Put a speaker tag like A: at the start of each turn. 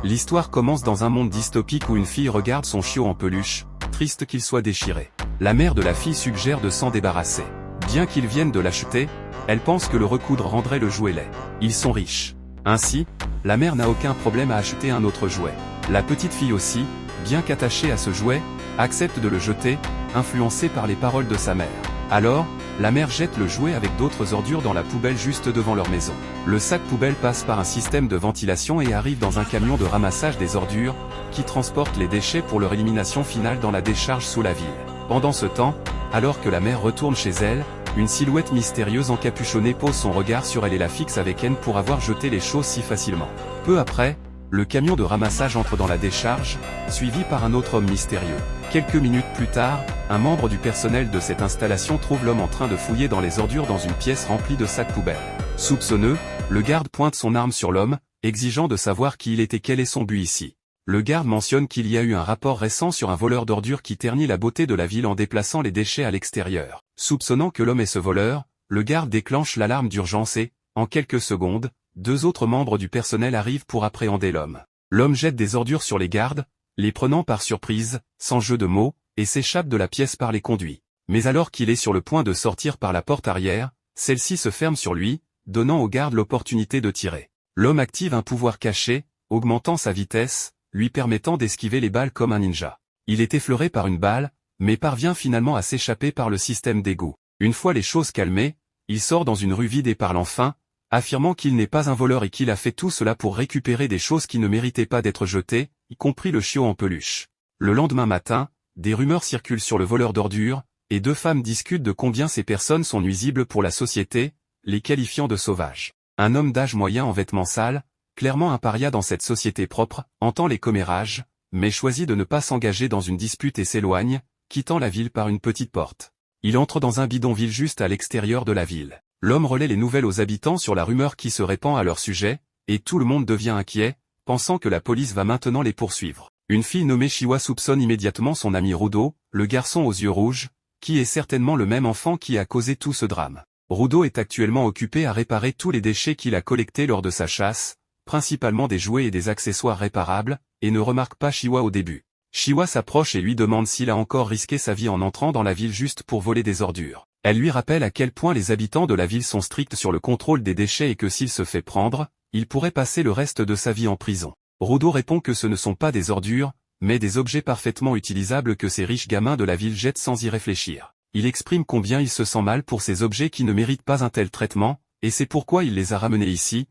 A: L'histoire commence dans un monde dystopique où une fille regarde son chiot en peluche, triste qu'il soit déchiré. La mère de la fille suggère de s'en débarrasser. Bien qu'ils viennent de l'acheter, elle pense que le recoudre rendrait le jouet laid. Ils sont riches. Ainsi, la mère n'a aucun problème à acheter un autre jouet. La petite fille aussi, bien qu'attachée à ce jouet, accepte de le jeter, influencée par les paroles de sa mère. Alors, la mère jette le jouet avec d'autres ordures dans la poubelle juste devant leur maison. Le sac poubelle passe par un système de ventilation et arrive dans un camion de ramassage des ordures, qui transporte les déchets pour leur élimination finale dans la décharge sous la ville. Pendant ce temps, alors que la mère retourne chez elle, une silhouette mystérieuse encapuchonnée pose son regard sur elle et la fixe avec haine pour avoir jeté les choses si facilement. Peu après, le camion de ramassage entre dans la décharge, suivi par un autre homme mystérieux. Quelques minutes plus tard, un membre du personnel de cette installation trouve l'homme en train de fouiller dans les ordures dans une pièce remplie de sacs poubelles. Soupçonneux, le garde pointe son arme sur l'homme, exigeant de savoir qui il est et quel est son but ici. Le garde mentionne qu'il y a eu un rapport récent sur un voleur d'ordures qui ternit la beauté de la ville en déplaçant les déchets à l'extérieur. Soupçonnant que l'homme est ce voleur, le garde déclenche l'alarme d'urgence et, en quelques secondes, 2 autres membres du personnel arrivent pour appréhender l'homme. L'homme jette des ordures sur les gardes, les prenant par surprise, sans jeu de mots, et s'échappe de la pièce par les conduits. Mais alors qu'il est sur le point de sortir par la porte arrière, celle-ci se ferme sur lui, donnant aux gardes l'opportunité de tirer. L'homme active un pouvoir caché, augmentant sa vitesse, lui permettant d'esquiver les balles comme un ninja. Il est effleuré par une balle, mais parvient finalement à s'échapper par le système d'égout. Une fois les choses calmées, il sort dans une rue vide et parle enfin, affirmant qu'il n'est pas un voleur et qu'il a fait tout cela pour récupérer des choses qui ne méritaient pas d'être jetées, y compris le chiot en peluche. Le lendemain matin, des rumeurs circulent sur le voleur d'ordures, et 2 femmes discutent de combien ces personnes sont nuisibles pour la société, les qualifiant de sauvages. Un homme d'âge moyen en vêtements sales, clairement un paria dans cette société propre, entend les commérages, mais choisit de ne pas s'engager dans une dispute et s'éloigne, quittant la ville par une petite porte. Il entre dans un bidonville juste à l'extérieur de la ville. L'homme relaie les nouvelles aux habitants sur la rumeur qui se répand à leur sujet, et tout le monde devient inquiet, pensant que la police va maintenant les poursuivre. Une fille nommée Chiwa soupçonne immédiatement son ami Rudo, le garçon aux yeux rouges, qui est certainement le même enfant qui a causé tout ce drame. Rudo est actuellement occupé à réparer tous les déchets qu'il a collectés lors de sa chasse, principalement des jouets et des accessoires réparables, et ne remarque pas Chiwa au début. Chiwa s'approche et lui demande s'il a encore risqué sa vie en entrant dans la ville juste pour voler des ordures. Elle lui rappelle à quel point les habitants de la ville sont stricts sur le contrôle des déchets et que s'il se fait prendre, il pourrait passer le reste de sa vie en prison. Rudo répond que ce ne sont pas des ordures, mais des objets parfaitement utilisables que ces riches gamins de la ville jettent sans y réfléchir. Il exprime combien il se sent mal pour ces objets qui ne méritent pas un tel traitement, et c'est pourquoi il les a ramenés ici,